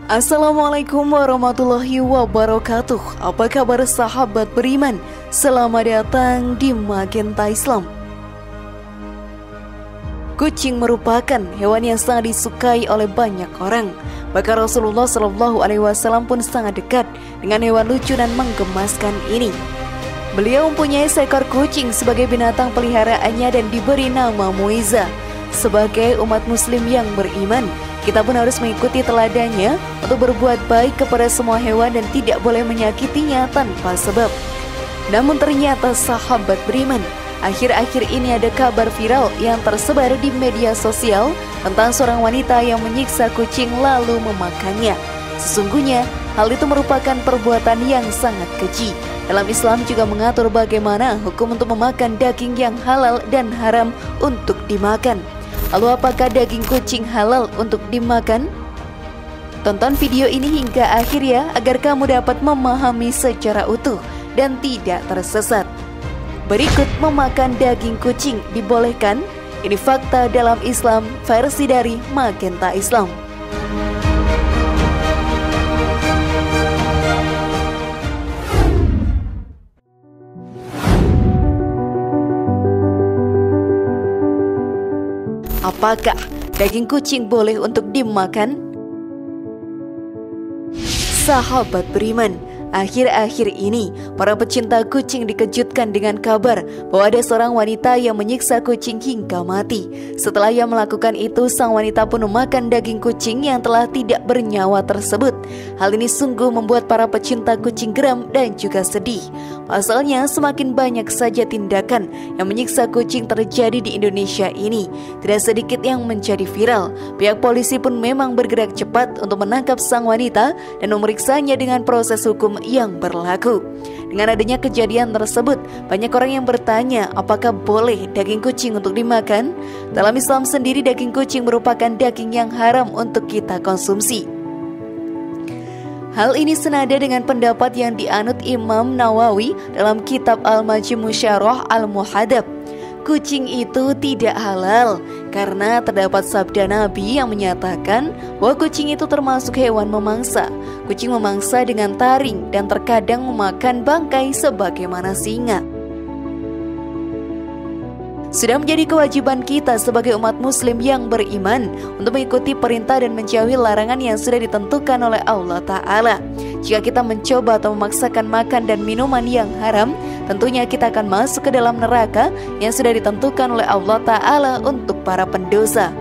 Assalamualaikum warahmatullahi wabarakatuh. Apa kabar sahabat beriman? Selamat datang di Magenta Islam. Kucing merupakan hewan yang sangat disukai oleh banyak orang. Bahkan Rasulullah SAW pun sangat dekat dengan hewan lucu dan menggemaskan ini. Beliau mempunyai seekor kucing sebagai binatang peliharaannya dan diberi nama Muiza. Sebagai umat muslim yang beriman, kita pun harus mengikuti teladannya untuk berbuat baik kepada semua hewan dan tidak boleh menyakitinya tanpa sebab. Namun ternyata sahabat beriman, akhir-akhir ini ada kabar viral yang tersebar di media sosial tentang seorang wanita yang menyiksa kucing lalu memakannya. Sesungguhnya hal itu merupakan perbuatan yang sangat keji. Dalam Islam juga mengatur bagaimana hukum untuk memakan daging yang halal dan haram untuk dimakan. Lalu apakah daging kucing halal untuk dimakan? Tonton video ini hingga akhir ya, agar kamu dapat memahami secara utuh dan tidak tersesat. Berikut memakan daging kucing dibolehkan? Ini fakta dalam Islam versi dari Magenta Islam. Apakah daging kucing boleh untuk dimakan? Sahabat beriman, akhir-akhir ini para pecinta kucing dikejutkan dengan kabar bahwa ada seorang wanita yang menyiksa kucing hingga mati. Setelah ia melakukan itu, sang wanita pun memakan daging kucing yang telah tidak bernyawa tersebut. Hal ini sungguh membuat para pecinta kucing geram dan juga sedih. Pasalnya semakin banyak saja tindakan yang menyiksa kucing terjadi di Indonesia ini. Tidak sedikit yang menjadi viral. Pihak polisi pun memang bergerak cepat untuk menangkap sang wanita dan memeriksanya dengan proses hukum yang berlaku. Dengan adanya kejadian tersebut, banyak orang yang bertanya apakah boleh daging kucing untuk dimakan? Dalam Islam sendiri, daging kucing merupakan daging yang haram untuk kita konsumsi. Hal ini senada dengan pendapat yang dianut Imam Nawawi dalam kitab Al-Majmu' Syarah Al-Muhadzab. Kucing itu tidak halal karena terdapat sabda Nabi yang menyatakan bahwa kucing itu termasuk hewan memangsa. Kucing memangsa dengan taring dan terkadang memakan bangkai sebagaimana singa. Sudah menjadi kewajiban kita sebagai umat muslim yang beriman untuk mengikuti perintah dan menjauhi larangan yang sudah ditentukan oleh Allah Ta'ala. Jika kita mencoba atau memaksakan makan dan minuman yang haram, tentunya kita akan masuk ke dalam neraka yang sudah ditentukan oleh Allah Ta'ala untuk para pendosa.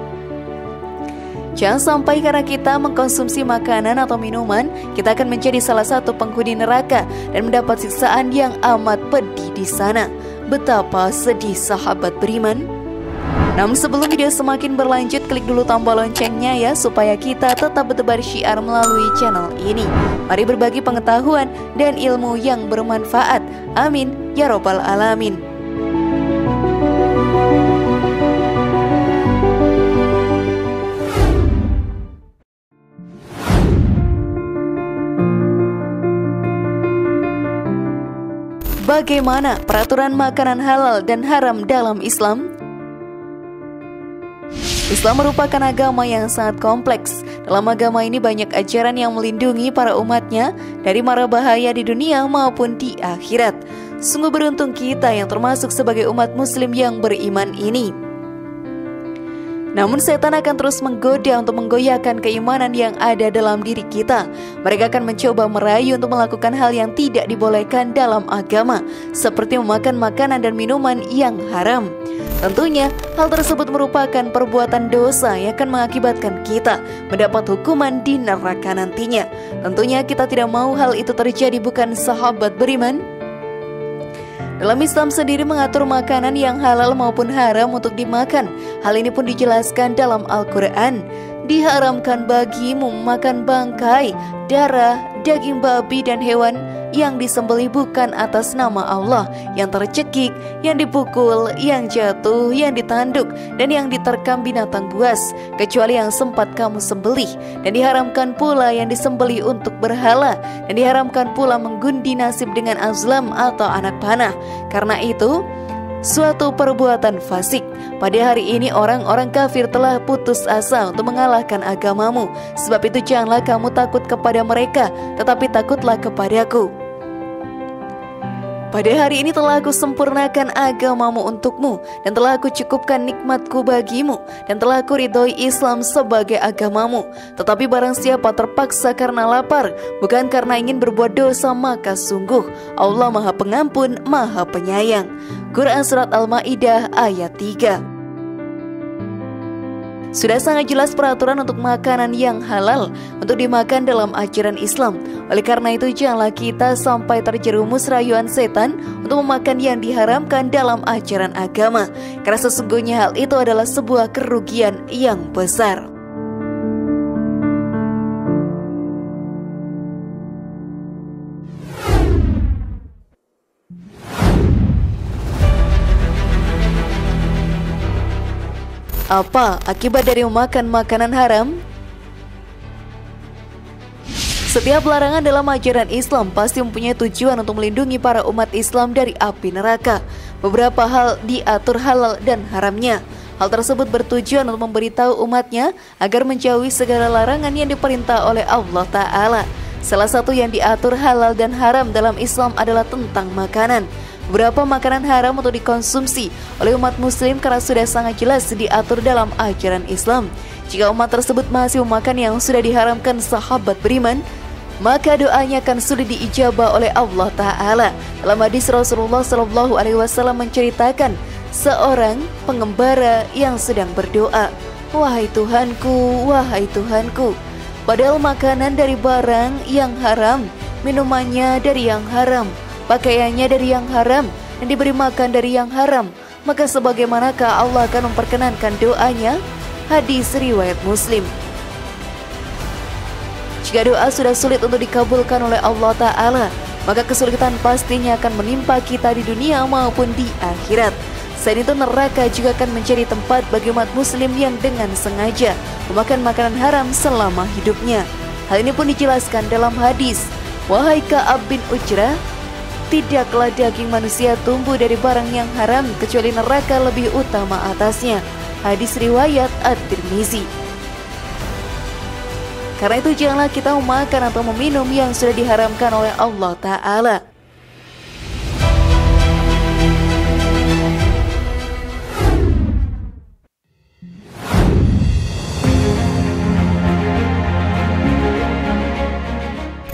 Jangan sampai karena kita mengkonsumsi makanan atau minuman, kita akan menjadi salah satu penghuni neraka dan mendapat siksaan yang amat pedih di sana. Betapa sedih sahabat beriman. Namun sebelum video semakin berlanjut, klik dulu tombol loncengnya ya, supaya kita tetap bertebar syiar melalui channel ini. Mari berbagi pengetahuan dan ilmu yang bermanfaat. Amin ya robbal alamin. Bagaimana peraturan makanan halal dan haram dalam Islam? Islam merupakan agama yang sangat kompleks. Dalam agama ini banyak ajaran yang melindungi para umatnya dari mara bahaya di dunia maupun di akhirat. Sungguh beruntung kita yang termasuk sebagai umat muslim yang beriman ini. Namun setan akan terus menggoda untuk menggoyahkan keimanan yang ada dalam diri kita. Mereka akan mencoba merayu untuk melakukan hal yang tidak dibolehkan dalam agama, seperti memakan makanan dan minuman yang haram. Tentunya hal tersebut merupakan perbuatan dosa yang akan mengakibatkan kita mendapat hukuman di neraka nantinya. Tentunya kita tidak mau hal itu terjadi, bukan sahabat beriman? Dalam Islam sendiri mengatur makanan yang halal maupun haram untuk dimakan. Hal ini pun dijelaskan dalam Al-Quran. Diharamkan bagimu memakan bangkai, darah, daging babi dan hewan yang disembelih bukan atas nama Allah, yang tercekik, yang dipukul, yang jatuh, yang ditanduk, dan yang diterkam binatang buas, kecuali yang sempat kamu sembelih. Dan diharamkan pula yang disembelih untuk berhala, dan diharamkan pula menggundi nasib dengan azlam atau anak panah. Karena itu, suatu perbuatan fasik. Pada hari ini orang-orang kafir telah putus asa untuk mengalahkan agamamu. Sebab itu janganlah kamu takut kepada mereka, tetapi takutlah kepadaku. Pada hari ini telah aku sempurnakan agamamu untukmu, dan telah aku cukupkan nikmatku bagimu, dan telah aku ridhoi Islam sebagai agamamu. Tetapi barang siapa terpaksa karena lapar, bukan karena ingin berbuat dosa, maka sungguh Allah Maha Pengampun, Maha Penyayang. Quran Surat Al-Ma'idah ayat 3. Sudah sangat jelas peraturan untuk makanan yang halal untuk dimakan dalam ajaran Islam. Oleh karena itu janganlah kita sampai terjerumus rayuan setan untuk memakan yang diharamkan dalam ajaran agama, karena sesungguhnya hal itu adalah sebuah kerugian yang besar. Apa akibat dari memakan makanan haram? Setiap larangan dalam ajaran Islam pasti mempunyai tujuan untuk melindungi para umat Islam dari api neraka. Beberapa hal diatur halal dan haramnya. Hal tersebut bertujuan untuk memberitahu umatnya agar menjauhi segala larangan yang diperintah oleh Allah Ta'ala. Salah satu yang diatur halal dan haram dalam Islam adalah tentang makanan. Beberapa makanan haram untuk dikonsumsi oleh umat muslim karena sudah sangat jelas diatur dalam ajaran Islam. Jika umat tersebut masih memakan yang sudah diharamkan sahabat beriman, maka doanya akan sulit diijabah oleh Allah Ta'ala. Dalam hadis Rasulullah SAW menceritakan seorang pengembara yang sedang berdoa, "Wahai Tuhanku, wahai Tuhanku." Padahal makanan dari barang yang haram, minumannya dari yang haram, pakaiannya dari yang haram, dan diberi makan dari yang haram, maka sebagaimanakah Allah akan memperkenankan doanya? Hadis riwayat Muslim. Jika doa sudah sulit untuk dikabulkan oleh Allah Ta'ala, maka kesulitan pastinya akan menimpa kita di dunia maupun di akhirat. Selain itu neraka juga akan menjadi tempat bagi umat muslim yang dengan sengaja memakan makanan haram selama hidupnya. Hal ini pun dijelaskan dalam hadis, "Wahai Ka'ab bin Ujrah, tidaklah daging manusia tumbuh dari barang yang haram kecuali neraka lebih utama atasnya." Hadis riwayat At-Tirmizi. Karena itu janganlah kita memakan atau meminum yang sudah diharamkan oleh Allah Ta'ala.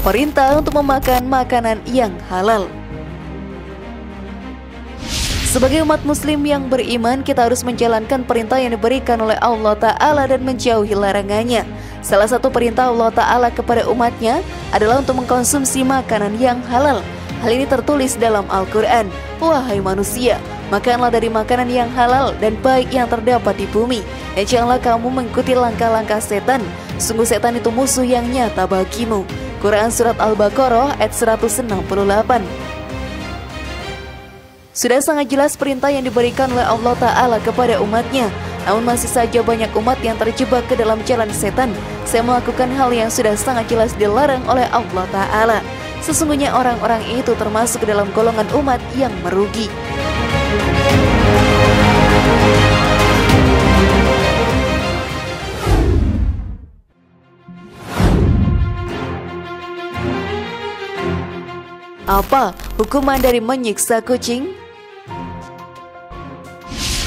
Perintah untuk memakan makanan yang halal. Sebagai umat muslim yang beriman, kita harus menjalankan perintah yang diberikan oleh Allah Ta'ala dan menjauhi larangannya. Salah satu perintah Allah Ta'ala kepada umatnya adalah untuk mengkonsumsi makanan yang halal. Hal ini tertulis dalam Al-Quran, "Wahai manusia, makanlah dari makanan yang halal dan baik yang terdapat di bumi, dan janganlah kamu mengikuti langkah-langkah setan. Sungguh setan itu musuh yang nyata bagimu." Quran Surat Al-Baqarah ayat 168. Sudah sangat jelas perintah yang diberikan oleh Allah Ta'ala kepada umatnya. Namun masih saja banyak umat yang terjebak ke dalam jalan setan. Saya melakukan hal yang sudah sangat jelas dilarang oleh Allah Ta'ala. Sesungguhnya orang-orang itu termasuk dalam golongan umat yang merugi. Apa hukuman dari menyiksa kucing?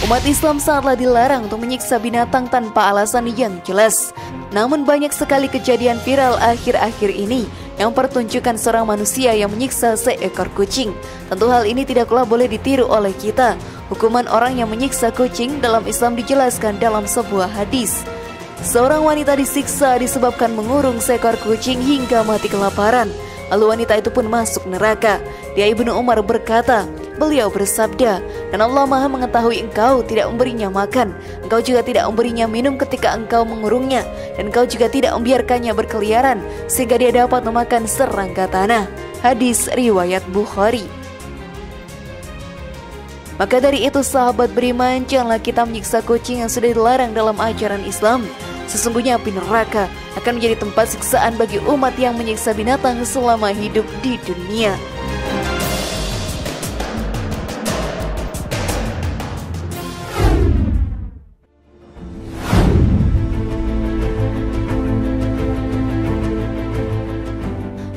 Umat Islam sangatlah dilarang untuk menyiksa binatang tanpa alasan yang jelas. Namun banyak sekali kejadian viral akhir-akhir ini yang mempertunjukkan seorang manusia yang menyiksa seekor kucing. Tentu hal ini tidaklah boleh ditiru oleh kita. Hukuman orang yang menyiksa kucing dalam Islam dijelaskan dalam sebuah hadis. Seorang wanita disiksa disebabkan mengurung seekor kucing hingga mati kelaparan. Lalu wanita itu pun masuk neraka. Dia Ibnu Umar berkata, beliau bersabda, "Dan Allah Maha mengetahui engkau tidak memberinya makan, engkau juga tidak memberinya minum ketika engkau mengurungnya, dan engkau juga tidak membiarkannya berkeliaran sehingga dia dapat memakan serangga tanah." Hadis riwayat Bukhari. Maka dari itu sahabat beriman, janganlah kita menyiksa kucing yang sudah dilarang dalam ajaran Islam. Sesungguhnya api neraka akan menjadi tempat siksaan bagi umat yang menyiksa binatang selama hidup di dunia.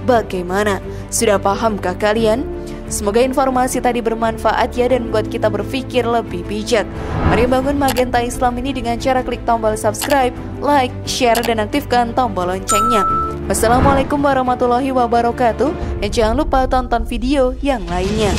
bagaimana? Sudah pahamkah kalian? Semoga informasi tadi bermanfaat ya dan membuat kita berpikir lebih bijak. Mari bangun Magenta Islam ini dengan cara klik tombol subscribe, like, share, dan aktifkan tombol loncengnya. Wassalamualaikum warahmatullahi wabarakatuh. Dan jangan lupa tonton video yang lainnya.